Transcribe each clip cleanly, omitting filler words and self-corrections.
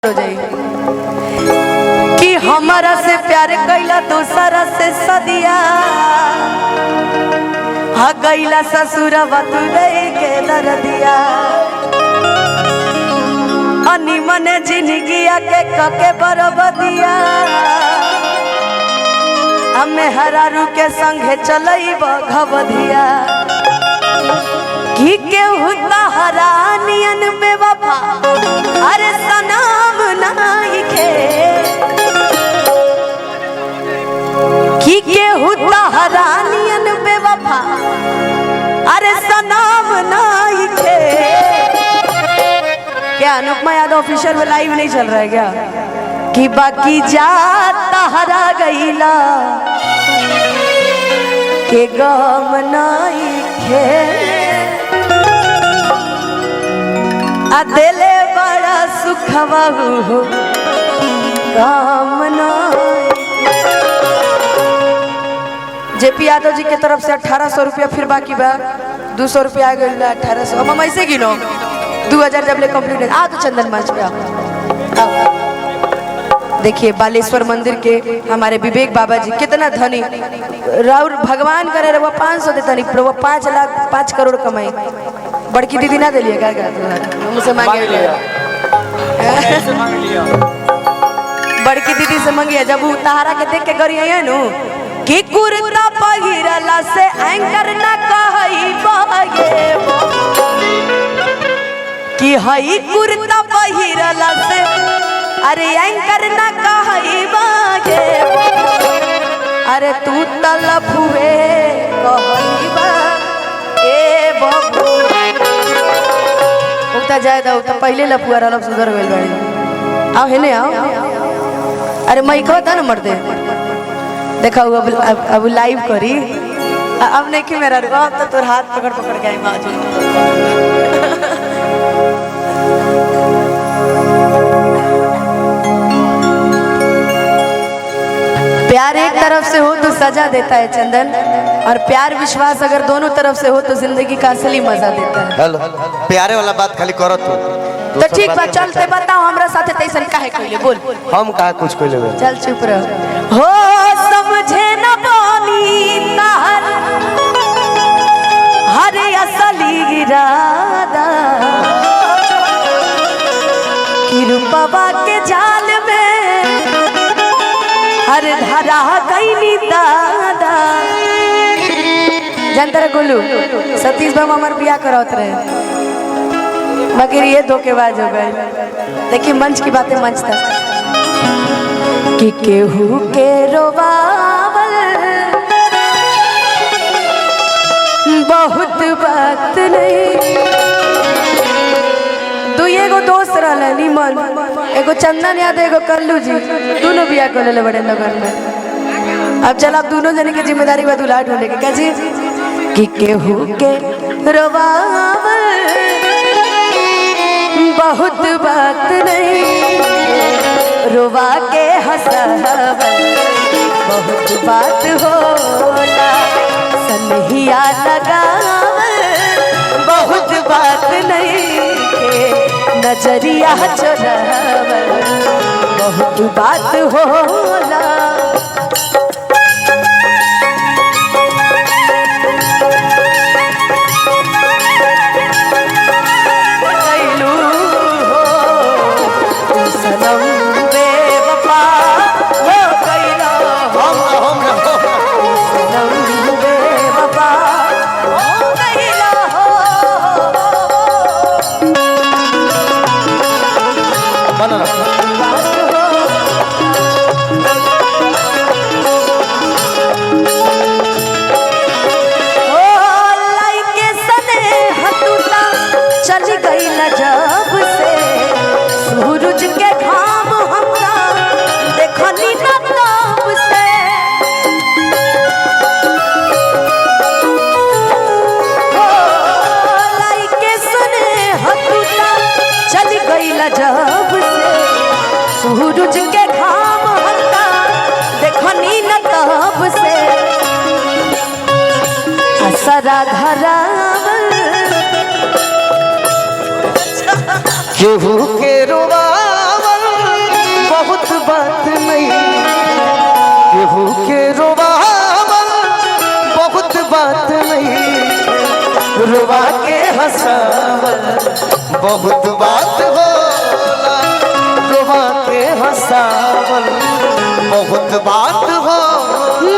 हो जाई कि हमारा से प्यार कैला दूसरा से सदिया हा गैला ससुरवा तू दे के दर्दिया अनि मने जिंदगिया के कके बरबदिया हमें हरारू के संगे चलैब घबधिया कि केहू हरानियन बेवफा अरे सनाम नाइखे कि केहू हरानियन बेवफा अरे सनाम नाइखे। क्या अनुपमा यादव ऑफिशियल में लाइव नहीं चल रहा है क्या कि बाकी जाता हरा गईला के गम नाइखे दिले बड़ा सुखवा हो कामना। जेपी यादव जी के तरफ से 1800 रुपया फिर बाकी बा 200 रुपया आ गया 1800 अब हम ऐसे गिनो 2000 जब ले कंप्लीट आ तो चंदन माच पे आओ। देखिए बालेश्वर मंदिर के हमारे विवेक बाबा जी कितना धनी राउर भगवान करे वो 500 देता नहीं वो 5 करोड़ कमाई बड़की दीदी ना दिलिए क्या मुझसे मांगे बड़की दीदी से मांगिए जब उतारा के देख के करी है नु कि कुर्ता पहिरला से एंकर ना कहई बागे कि हई कुर्ता पहिरला से अरे एंकर ना कहई बागे अरे तू तलब हुए कहई बा ए बाबू उता जाए दा उता पहले लपुआ रहल सुधर गइल बाड़ी आओ हेने आओ अरे मई को था ना मर्दे देखा अब लाइव करी अब नहीं कि मेरा अब तो तोर हाथ पकड़ पकड़ के आई बाजू प्यार एक तरफ से हो तो सजा देता है चंदन और प्यार विश्वास अगर दोनों तरफ से हो तो जिंदगी का असली मजा देता है। हेलो प्यारे वाला बात खाली करो तो ठीक बा चलते बताओ हमरा साथे तैसन काहे कइले बोल हम कहा कुछ कइले चल चुप रह हो समझे न पानी तार हर असली इरादा कि रूपवा के जाल में हर धरा कैनी दादा जनतर गोलू सतीश बाबू हमार बिया करत रहे मगर ये धोखेबाज हो गए। देखिए मंच की बातें मंच तक कि केहू के रोवावल बहुत बात नहीं दू एगो दोस्त रहले निमन एगो चंदन यादव एगो कल्लू जी दोनों बिया कर ले बड़े लगन में। अब चल आप दोनों जने की जिम्मेदारी बा दुल्हा ढूंढे के क्या जी कि केहू के रोवावल बहुत बात नहीं रोवा के हंसावल बहुत बात होला सनहिया लगावल बहुत बात नहीं नजरिया चोरावल बहुत बात होला। जब से सूरज के घाम हल्का देखनी न तब से असरा धरावल केहू के रोवावल हंसावल बहुत बात होला, रोवा के हंसावल बहुत बात हो।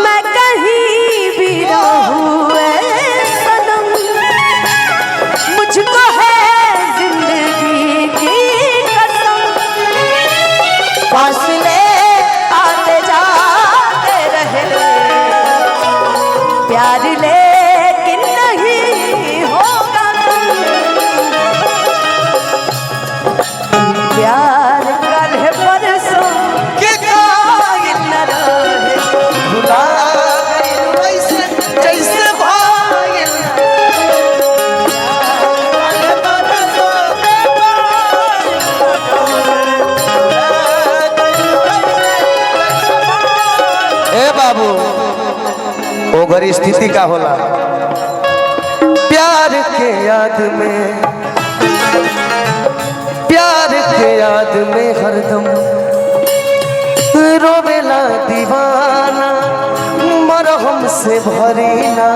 मैं कहीं भी रहूं ऐ सनम, मुझको है जिंदगी की कसम, फासले आते जाते रहे, प्यार लेकिन नहीं होगा प्यार कल है परसों के कायल न रहे, भुला गई वैसे जैसे भाई ए बाबू ओगर स्थिति का होला प्यार के याद में, प्यार के याद में हरदम रोवेला दीवाना, मरहम से भरीना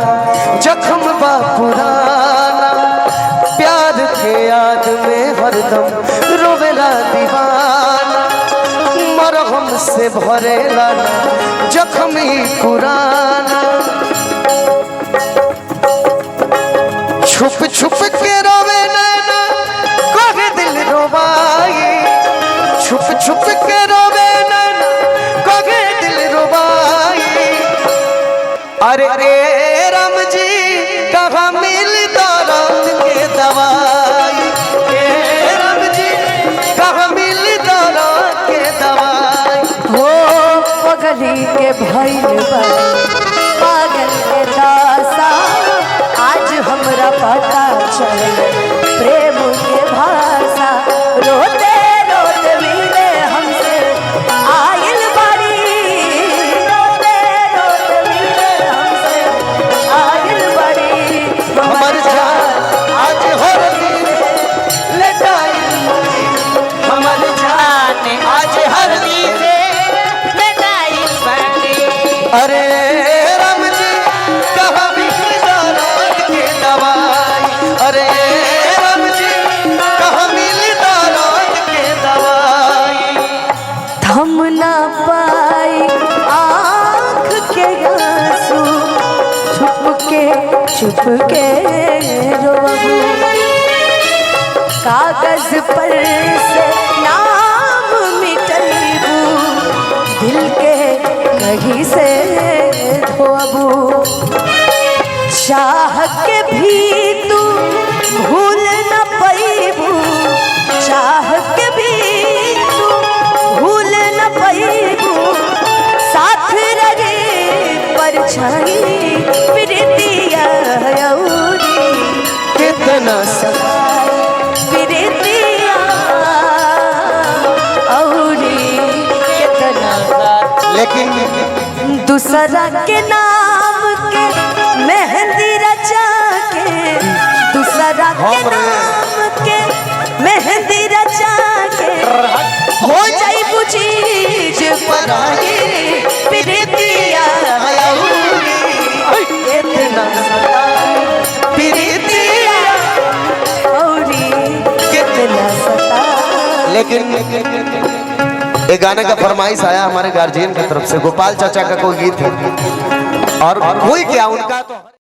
जख्म बा पुराना। प्यार के याद में हरदम रोवेला दीवाना, मरहम से भरेला जख्म ही पुराना। छुप छुप के रोवे नैना कोहे दिल रोवाई, छुप छुप के रोवे नैना कोहे दिल रोवाई। अरे रे राम जी कहाँ मिलता रात के दवाई, ए राम जी कहाँ मिलता रात के दवाई। हो पगली के भइल बा पागल के दासा, आज हमरा पता चल प्रेम के भाषा, रोते रोते मिले हमसे आइल बारी, रोते रोते मिले हमसे आइल बारी, हमर जान आज हर दिन लटाई, हमर जान आज हर दिन लटाई बारी। अरे राम जी कहाँ मिलता रात के दवाई, अरे राम जी कहाँ मिलता रात के दवाई। थम ना पाई आँख के आंसू, छुप के रोबू, कागज पर से नाम मिटलबू, दिल के कहीं से धोबू, चाह के भी तू भूल न पैबू, चाह के भी तू भूल न पैबू, साथ रहे परछाई प्रीतिया औरी, कितना सताए प्रीतिया औरी, कितना लेकिन दूसरा के नाम के मेहंदी रचा के, दूसरा के नाम के मेहंदी रचा के, हो जाई बुझीज पराई प्रीतिया औरी, कितना सताए प्रीतिया औरी, कितना सता। लेकिन ये गाने का फरमाइश आया हमारे गार्जियन की तरफ से, गोपाल चाचा का कोई गीत है और कोई क्या उनका तो